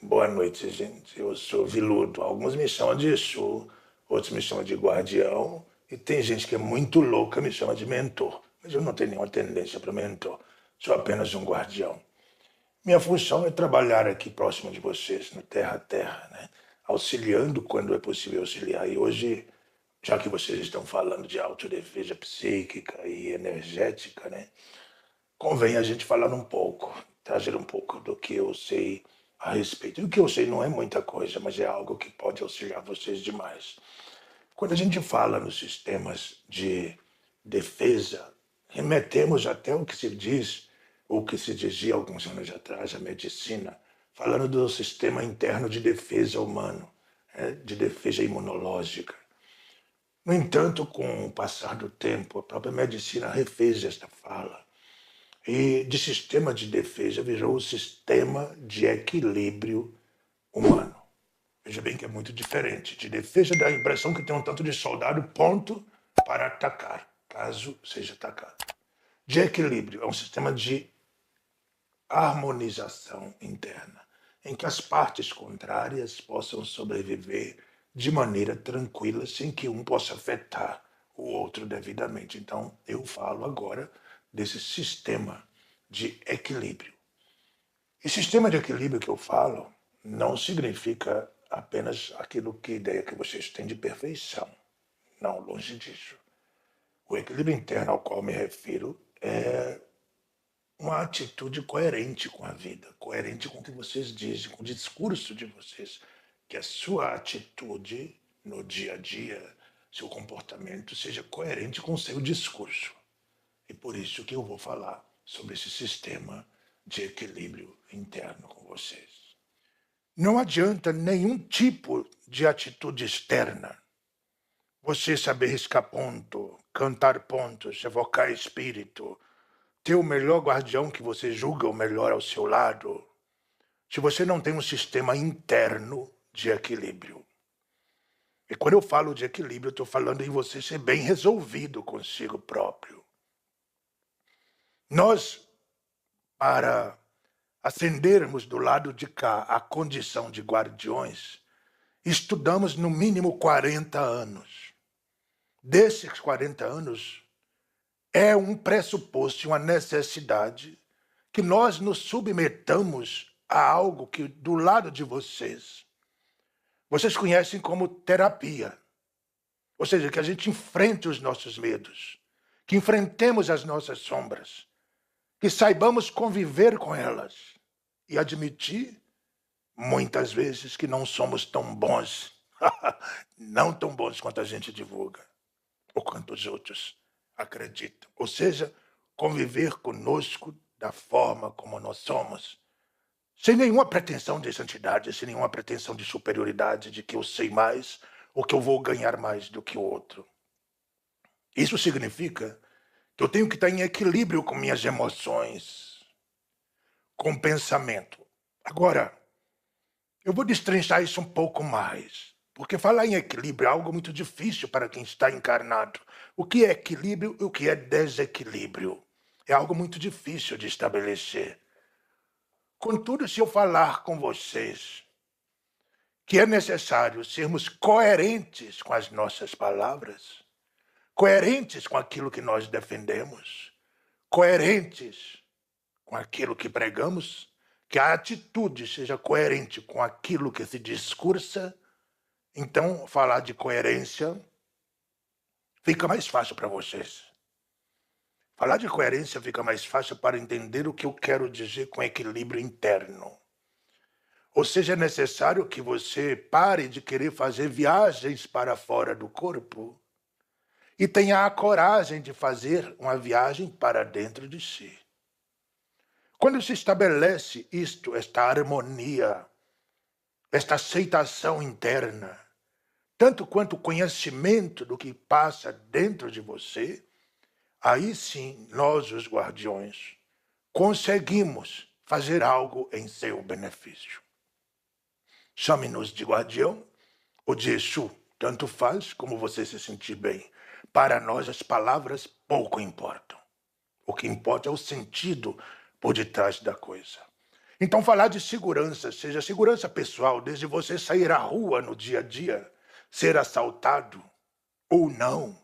Boa noite, gente. Eu sou Viludo. Alguns me chamam de Exu, outros me chamam de Guardião, e tem gente que é muito louca e me chama de Mentor. Mas eu não tenho nenhuma tendência para Mentor. Sou apenas um guardião. Minha função é trabalhar aqui próximo de vocês, no Terra a Terra, né? Auxiliando quando é possível auxiliar. E hoje, já que vocês estão falando de autodefesa psíquica e energética, né? Convém a gente falar um pouco, trazer um pouco do que eu sei a respeito. E o que eu sei não é muita coisa, mas é algo que pode auxiliar vocês demais. Quando a gente fala nos sistemas de defesa, remetemos até o que se diz, ou que se dizia alguns anos atrás, a medicina, falando do sistema interno de defesa humano, de defesa imunológica. No entanto, com o passar do tempo, a própria medicina refez esta fala e de sistema de defesa virou o sistema de equilíbrio humano. Veja bem que é muito diferente. De defesa dá a impressão que tem um tanto de soldado pronto para atacar, caso seja atacado. De equilíbrio é um sistema de harmonização interna, em que as partes contrárias possam sobreviver de maneira tranquila, sem que um possa afetar o outro devidamente. Então, eu falo agora desse sistema de equilíbrio. E sistema de equilíbrio que eu falo não significa apenas aquilo que ideia que vocês têm de perfeição. Não, longe disso. O equilíbrio interno ao qual me refiro é uma atitude coerente com a vida, coerente com o que vocês dizem, com o discurso de vocês, que a sua atitude no dia a dia, seu comportamento seja coerente com o seu discurso. E por isso que eu vou falar sobre esse sistema de equilíbrio interno com vocês. Não adianta nenhum tipo de atitude externa. Você saber riscar ponto, cantar pontos, evocar espírito, ter o melhor guardião que você julga o melhor ao seu lado, se você não tem um sistema interno de equilíbrio. E quando eu falo de equilíbrio, eu estou falando em você ser bem resolvido consigo próprio. Nós, para acendermos do lado de cá a condição de guardiões, estudamos no mínimo 40 anos. Desses 40 anos, é um pressuposto, uma necessidade que nós nos submetamos a algo que do lado de vocês conhecem como terapia. Ou seja, que a gente enfrente os nossos medos, que enfrentemos as nossas sombras, que saibamos conviver com elas e admitir, muitas vezes, que não somos tão bons, não tão bons quanto a gente divulga, ou quanto os outros acreditam. Ou seja, conviver conosco da forma como nós somos, sem nenhuma pretensão de santidade, sem nenhuma pretensão de superioridade, de que eu sei mais ou que eu vou ganhar mais do que o outro. Isso significa que eu tenho que estar em equilíbrio com minhas emoções, com o pensamento. Agora, eu vou destrinchar isso um pouco mais, porque falar em equilíbrio é algo muito difícil para quem está encarnado. O que é equilíbrio e o que é desequilíbrio? É algo muito difícil de estabelecer. Contudo, se eu falar com vocês que é necessário sermos coerentes com as nossas palavras, coerentes com aquilo que nós defendemos, coerentes com aquilo que pregamos, que a atitude seja coerente com aquilo que se discursa, então falar de coerência fica mais fácil para vocês. Falar de coerência fica mais fácil para entender o que eu quero dizer com equilíbrio interno. Ou seja, é necessário que você pare de querer fazer viagens para fora do corpo e tenha a coragem de fazer uma viagem para dentro de si. Quando se estabelece isto, esta harmonia, esta aceitação interna, tanto quanto o conhecimento do que passa dentro de você, aí sim, nós, os guardiões, conseguimos fazer algo em seu benefício. Chame-nos de guardião ou de Exu, tanto faz como você se sentir bem. Para nós, as palavras pouco importam. O que importa é o sentido por detrás da coisa. Então, falar de segurança, seja segurança pessoal, desde você sair à rua no dia a dia, ser assaltado ou não.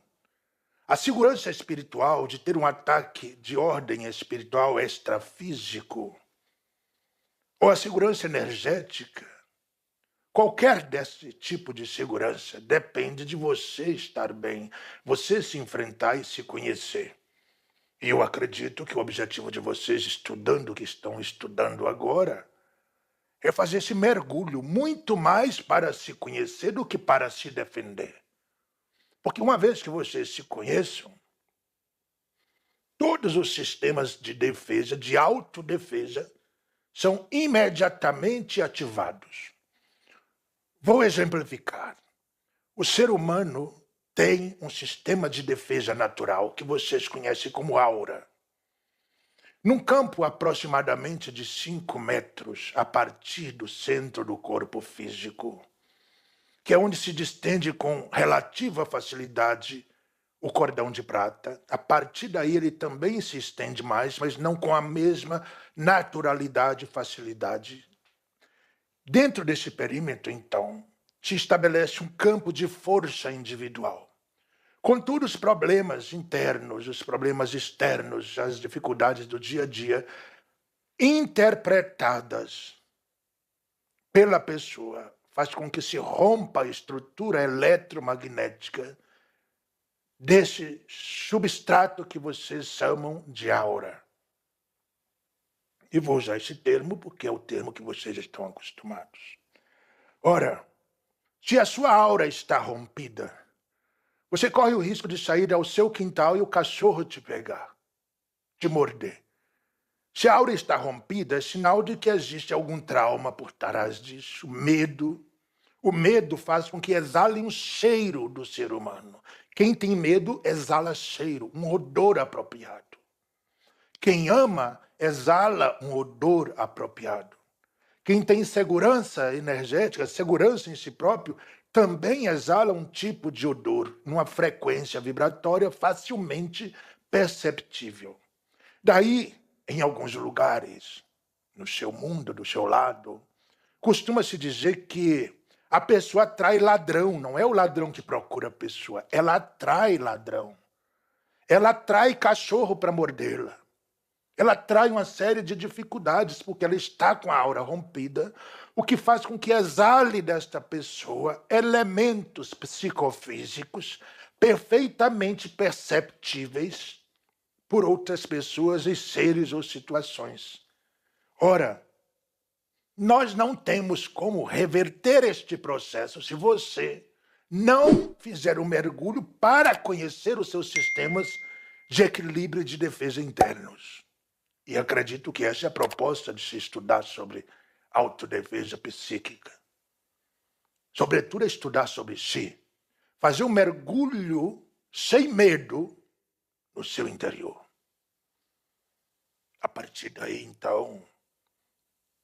A segurança espiritual de ter um ataque de ordem espiritual extrafísico, ou a segurança energética, qualquer desse tipo de segurança depende de você estar bem, você se enfrentar e se conhecer. E eu acredito que o objetivo de vocês estudando o que estão estudando agora é fazer esse mergulho muito mais para se conhecer do que para se defender. Porque uma vez que vocês se conheçam, todos os sistemas de defesa, de autodefesa, são imediatamente ativados. Vou exemplificar. O ser humano tem um sistema de defesa natural que vocês conhecem como aura. Num campo aproximadamente de 5 metros a partir do centro do corpo físico, que é onde se distende com relativa facilidade o cordão de prata. A partir daí ele também se estende mais, mas não com a mesma naturalidade e facilidade. Dentro desse perímetro, então, se estabelece um campo de força individual. Contudo, os problemas internos, os problemas externos, as dificuldades do dia a dia, interpretadas pela pessoa, faz com que se rompa a estrutura eletromagnética desse substrato que vocês chamam de aura. E vou usar esse termo porque é o termo que vocês estão acostumados. Ora, se a sua aura está rompida, você corre o risco de sair ao seu quintal e o cachorro te pegar, te morder. Se a aura está rompida, é sinal de que existe algum trauma por trás disso, medo. O medo faz com que exale um cheiro do ser humano. Quem tem medo exala cheiro, um odor apropriado. Quem ama exala um odor apropriado. Quem tem segurança energética, segurança em si próprio, também exala um tipo de odor, numa frequência vibratória facilmente perceptível. Daí, em alguns lugares, no seu mundo, do seu lado, costuma-se dizer que a pessoa atrai ladrão, não é o ladrão que procura a pessoa, ela atrai ladrão. Ela atrai cachorro para mordê-la. Ela atrai uma série de dificuldades, porque ela está com a aura rompida, o que faz com que exale desta pessoa elementos psicofísicos perfeitamente perceptíveis por outras pessoas e seres ou situações. Ora, nós não temos como reverter este processo se você não fizer um mergulho para conhecer os seus sistemas de equilíbrio e de defesa internos. E acredito que essa é a proposta de se estudar sobre autodefesa psíquica. Sobretudo, estudar sobre si. Fazer um mergulho sem medo no seu interior. A partir daí, então,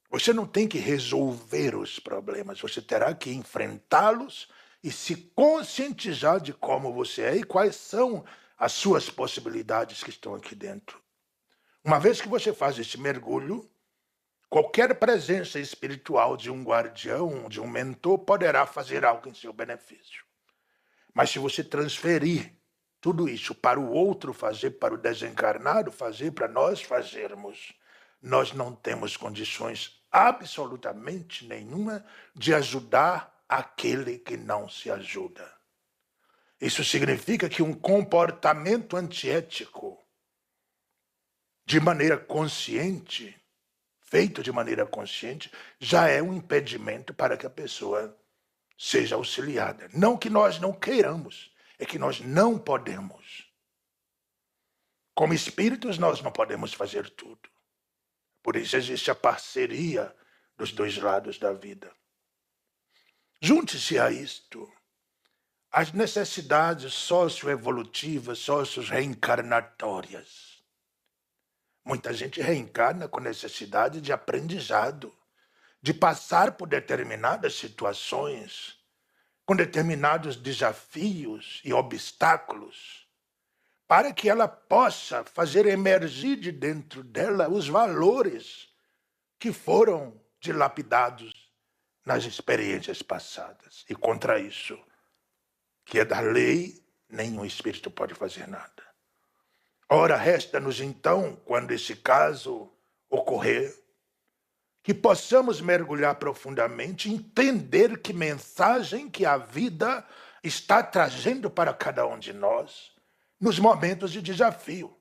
você não tem que resolver os problemas. Você terá que enfrentá-los e se conscientizar de como você é e quais são as suas possibilidades que estão aqui dentro. Uma vez que você faz esse mergulho, qualquer presença espiritual de um guardião, de um mentor, poderá fazer algo em seu benefício. Mas se você transferir tudo isso para o outro fazer, para o desencarnado fazer, para nós fazermos, nós não temos condições absolutamente nenhuma de ajudar aquele que não se ajuda. Isso significa que um comportamento antiético, de maneira consciente, feito de maneira consciente, já é um impedimento para que a pessoa seja auxiliada. Não que nós não queiramos, é que nós não podemos. Como espíritos, nós não podemos fazer tudo. Por isso existe a parceria dos dois lados da vida. Junte-se a isto as necessidades socioevolutivas, socio-reencarnatórias. Muita gente reencarna com necessidade de aprendizado, de passar por determinadas situações, com determinados desafios e obstáculos, para que ela possa fazer emergir de dentro dela os valores que foram dilapidados nas experiências passadas. E contra isso, que é da lei, nenhum espírito pode fazer nada. Ora, resta-nos então, quando esse caso ocorrer, que possamos mergulhar profundamente, entender que mensagem que a vida está trazendo para cada um de nós nos momentos de desafio.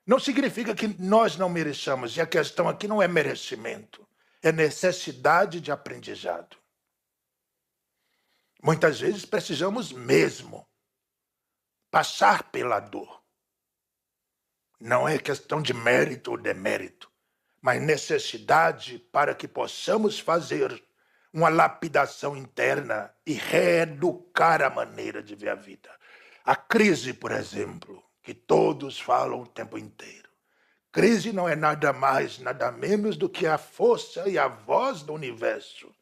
Não significa que nós não mereçamos, e a questão aqui não é merecimento, é necessidade de aprendizado. Muitas vezes precisamos mesmo passar pela dor. Não é questão de mérito ou demérito, mas necessidade para que possamos fazer uma lapidação interna e reeducar a maneira de ver a vida. A crise, por exemplo, que todos falam o tempo inteiro. Crise não é nada mais, nada menos do que a força e a voz do universo,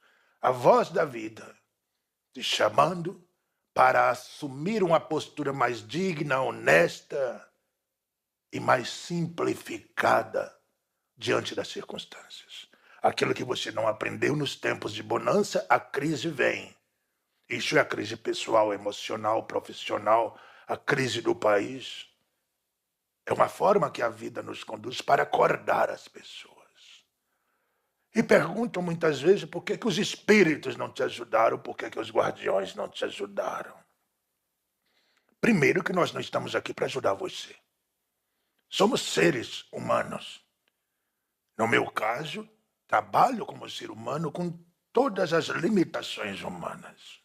a voz da vida, te chamando para assumir uma postura mais digna, honesta e mais simplificada diante das circunstâncias. Aquilo que você não aprendeu nos tempos de bonança, a crise vem. Isso é a crise pessoal, emocional, profissional, a crise do país. É uma forma que a vida nos conduz para acordar as pessoas. E perguntam muitas vezes por que os espíritos não te ajudaram, por que os guardiões não te ajudaram. Primeiro que nós não estamos aqui para ajudar você. Somos seres humanos. No meu caso, trabalho como ser humano com todas as limitações humanas.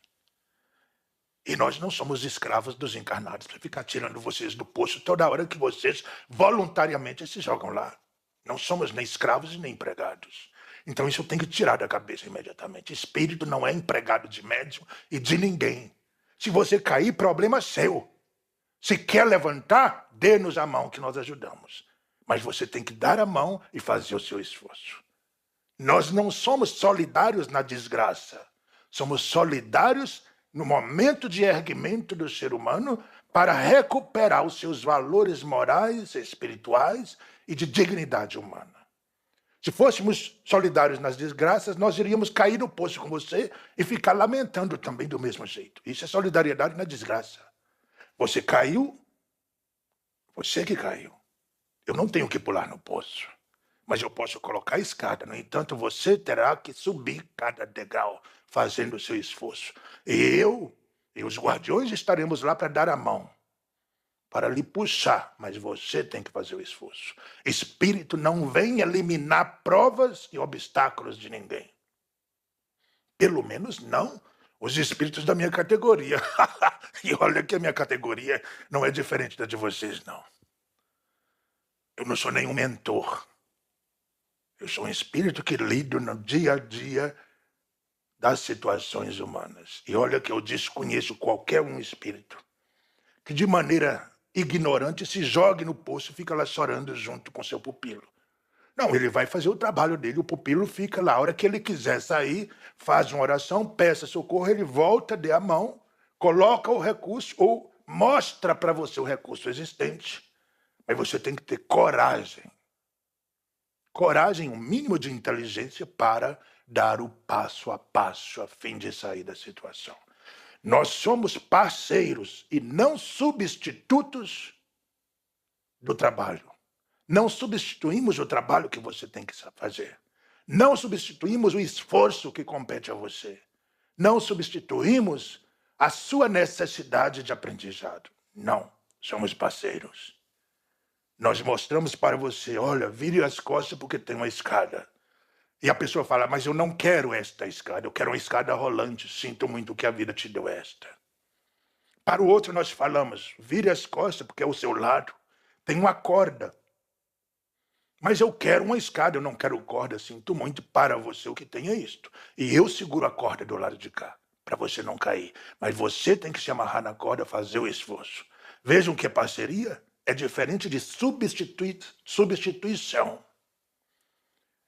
E nós não somos escravos dos encarnados para ficar tirando vocês do poço toda hora que vocês voluntariamente se jogam lá. Não somos nem escravos nem empregados. Então isso eu tenho que tirar da cabeça imediatamente. Espírito não é empregado de médium e de ninguém. Se você cair, problema seu. Se quer levantar, dê-nos a mão que nós ajudamos. Mas você tem que dar a mão e fazer o seu esforço. Nós não somos solidários na desgraça. Somos solidários no momento de erguimento do ser humano para recuperar os seus valores morais, espirituais e de dignidade humana. Se fôssemos solidários nas desgraças, nós iríamos cair no poço com você e ficar lamentando também do mesmo jeito. Isso é solidariedade na desgraça. Você caiu, você que caiu. Eu não tenho que pular no poço, mas eu posso colocar a escada. No entanto, você terá que subir cada degrau, fazendo o seu esforço. E eu e os guardiões estaremos lá para dar a mão, para lhe puxar, mas você tem que fazer o esforço. Espírito não vem eliminar provas e obstáculos de ninguém. Pelo menos não os espíritos da minha categoria. E olha que a minha categoria não é diferente da de vocês, não. Eu não sou nenhum mentor. Eu sou um espírito que lido no dia a dia das situações humanas. E olha que eu desconheço qualquer um espírito que de maneira ignorante se jogue no poço e fica lá chorando junto com seu pupilo. Não, ele vai fazer o trabalho dele, o pupilo fica lá. A hora que ele quiser sair, faz uma oração, peça socorro, ele volta, dê a mão, coloca o recurso ou mostra para você o recurso existente. Mas você tem que ter coragem. Coragem, um mínimo de inteligência para dar o passo a passo a fim de sair da situação. Nós somos parceiros e não substitutos do trabalho. Não substituímos o trabalho que você tem que fazer. Não substituímos o esforço que compete a você. Não substituímos a sua necessidade de aprendizado. Não, somos parceiros. Nós mostramos para você, olha, vire as costas porque tem uma escada. E a pessoa fala, mas eu não quero esta escada, eu quero uma escada rolante, sinto muito que a vida te deu esta. Para o outro nós falamos, vire as costas porque é o seu lado, tem uma corda. Mas eu quero uma escada, eu não quero corda, sinto muito, para você o que tem é isto. E eu seguro a corda do lado de cá, para você não cair. Mas você tem que se amarrar na corda, fazer o esforço. Vejam que a parceria é diferente de substituição.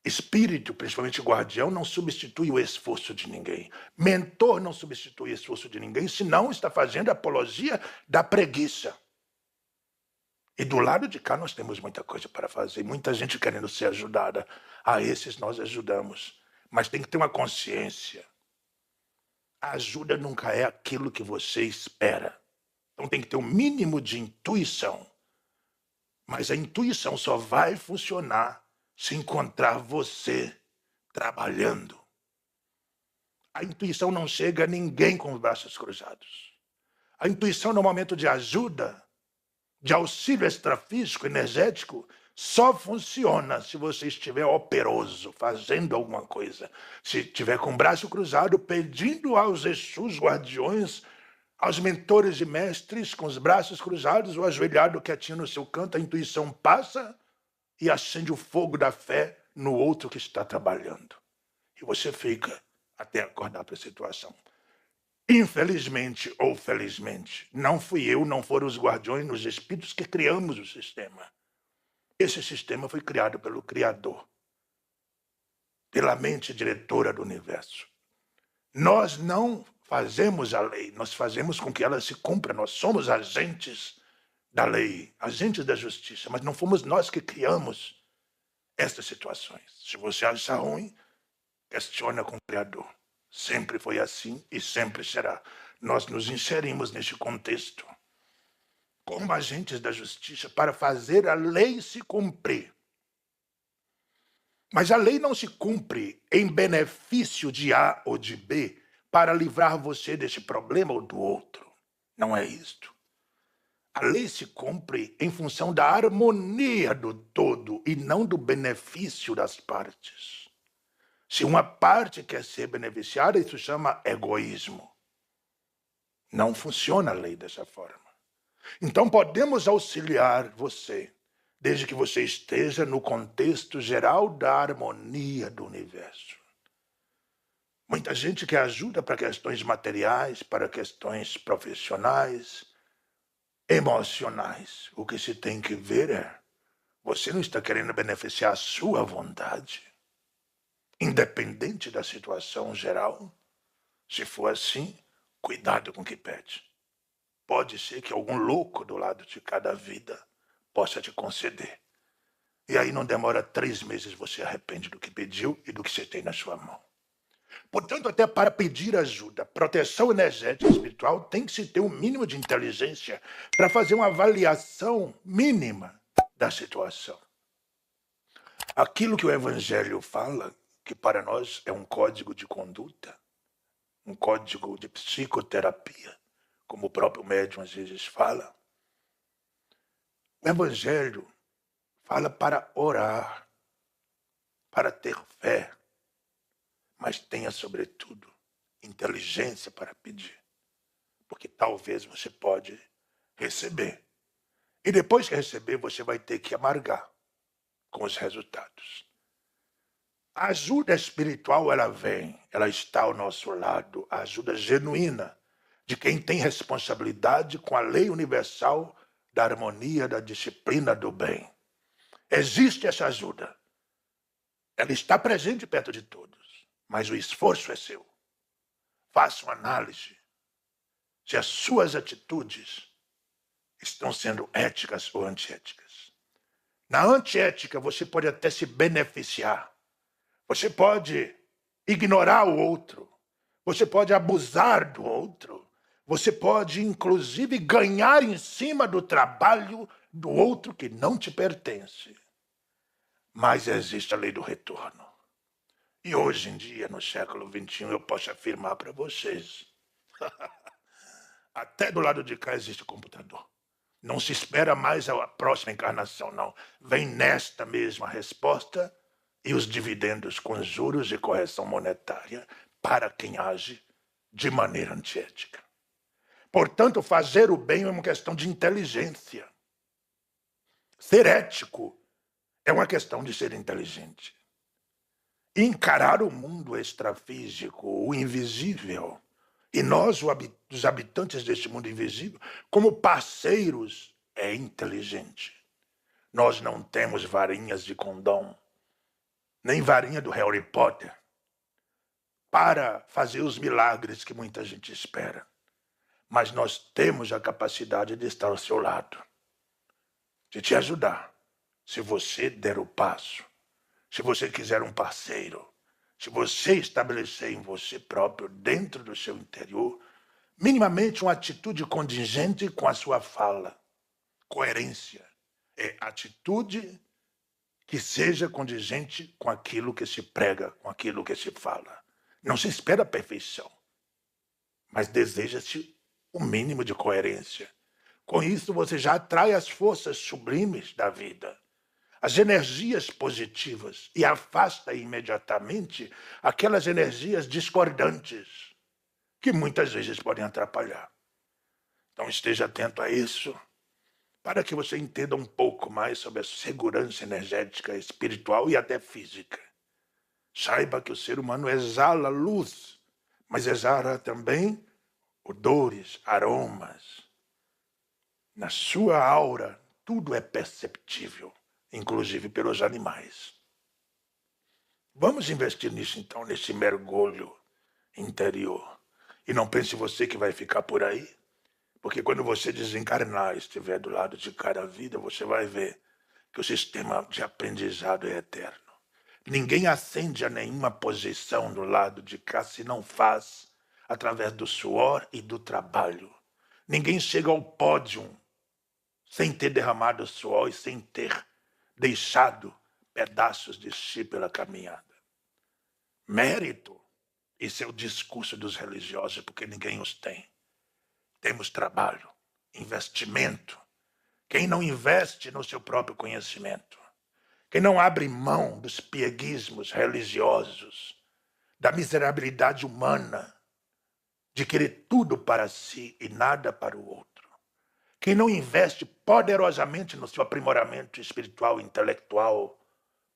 Espírito, principalmente guardião, não substitui o esforço de ninguém. Mentor não substitui o esforço de ninguém, senão está fazendo apologia da preguiça. E do lado de cá nós temos muita coisa para fazer, muita gente querendo ser ajudada. A esses nós ajudamos. Mas tem que ter uma consciência. A ajuda nunca é aquilo que você espera. Então tem que ter um mínimo de intuição. Mas a intuição só vai funcionar se encontrar você trabalhando. A intuição não chega a ninguém com os braços cruzados. A intuição no momento de ajuda, de auxílio extrafísico, energético, só funciona se você estiver operoso, fazendo alguma coisa. Se estiver com o braço cruzado, pedindo aos Exus, guardiões, aos mentores e mestres, com os braços cruzados ou ajoelhado quietinho no seu canto, a intuição passa e acende o fogo da fé no outro que está trabalhando. E você fica até acordar para a situação. Infelizmente ou felizmente, não fui eu, não foram os guardiões, os espíritos que criamos o sistema. Esse sistema foi criado pelo Criador, pela mente diretora do universo. Nós não fazemos a lei, nós fazemos com que ela se cumpra. Nós somos agentes da lei, agentes da justiça, mas não fomos nós que criamos estas situações. Se você acha ruim, questiona com o Criador. Sempre foi assim e sempre será. Nós nos inserimos neste contexto como agentes da justiça para fazer a lei se cumprir. Mas a lei não se cumpre em benefício de A ou de B para livrar você desse problema ou do outro. Não é isto. A lei se cumpre em função da harmonia do todo e não do benefício das partes. Se uma parte quer ser beneficiada, isso chama egoísmo. Não funciona a lei dessa forma. Então podemos auxiliar você, desde que você esteja no contexto geral da harmonia do universo. Muita gente quer ajuda para questões materiais, para questões profissionais, emocionais. O que se tem que ver é, você não está querendo beneficiar a sua vontade, independente da situação geral? Se for assim, cuidado com o que pede. Pode ser que algum louco do lado de cada vida possa te conceder. E aí não demora 3 meses, você arrepende do que pediu e do que você tem na sua mão. Portanto, até para pedir ajuda, proteção energética e espiritual, tem que se ter um mínimo de inteligência para fazer uma avaliação mínima da situação. Aquilo que o Evangelho fala, que para nós é um código de conduta, um código de psicoterapia, como o próprio médium às vezes fala, o Evangelho fala para orar, para ter fé, mas tenha, sobretudo, inteligência para pedir. Porque talvez você pode receber. E depois que receber, você vai ter que amargar com os resultados. A ajuda espiritual, ela vem, ela está ao nosso lado, a ajuda genuína de quem tem responsabilidade com a lei universal da harmonia, da disciplina do bem. Existe essa ajuda. Ela está presente perto de todos, mas o esforço é seu. Faça uma análise se as suas atitudes estão sendo éticas ou antiéticas. Na antiética, você pode até se beneficiar. Você pode ignorar o outro. Você pode abusar do outro. Você pode, inclusive, ganhar em cima do trabalho do outro que não te pertence. Mas existe a lei do retorno. E hoje em dia, no século XXI, eu posso afirmar para vocês, até do lado de cá existe computador. Não se espera mais a próxima encarnação, não. Vem nesta mesma resposta e os dividendos com juros e correção monetária para quem age de maneira antiética. Portanto, fazer o bem é uma questão de inteligência. Ser ético é uma questão de ser inteligente. Encarar o mundo extrafísico, o invisível, e nós, os habitantes deste mundo invisível, como parceiros, é inteligente. Nós não temos varinhas de condom, nem varinha do Harry Potter, para fazer os milagres que muita gente espera. Mas nós temos a capacidade de estar ao seu lado, de te ajudar. Se você der o passo, se você quiser um parceiro, se você estabelecer em você próprio, dentro do seu interior, minimamente uma atitude contingente com a sua fala. Coerência é atitude que seja contingente com aquilo que se prega, com aquilo que se fala. Não se espera a perfeição, mas deseja-se o mínimo de coerência. Com isso, você já atrai as forças sublimes da vida, as energias positivas, e afasta imediatamente aquelas energias discordantes, que muitas vezes podem atrapalhar. Então esteja atento a isso, para que você entenda um pouco mais sobre a segurança energética, espiritual e até física. Saiba que o ser humano exala luz, mas exala também odores, aromas. Na sua aura, tudo é perceptível, inclusive pelos animais. Vamos investir nisso então, nesse mergulho interior. E não pense você que vai ficar por aí, porque quando você desencarnar e estiver do lado de cá da vida, você vai ver que o sistema de aprendizado é eterno. Ninguém ascende a nenhuma posição do lado de cá se não faz através do suor e do trabalho. Ninguém chega ao pódio sem ter derramado suor e sem ter deixado pedaços de si pela caminhada. Mérito, esse é o discurso dos religiosos, porque ninguém os tem. Temos trabalho, investimento. Quem não investe no seu próprio conhecimento, quem não abre mão dos pieguismos religiosos, da miserabilidade humana, de querer tudo para si e nada para o outro, quem não investe poderosamente no seu aprimoramento espiritual, intelectual,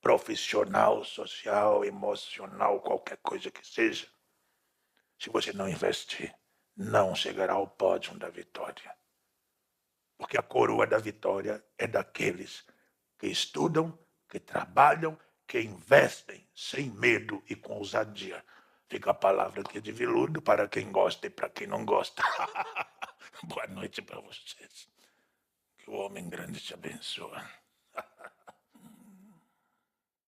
profissional, social, emocional, qualquer coisa que seja, se você não investir, não chegará ao pódio da vitória. Porque a coroa da vitória é daqueles que estudam, que trabalham, que investem sem medo e com ousadia. Fica a palavra aqui de Viludo para quem gosta e para quem não gosta. Boa noite para vocês. Que o homem grande te abençoe.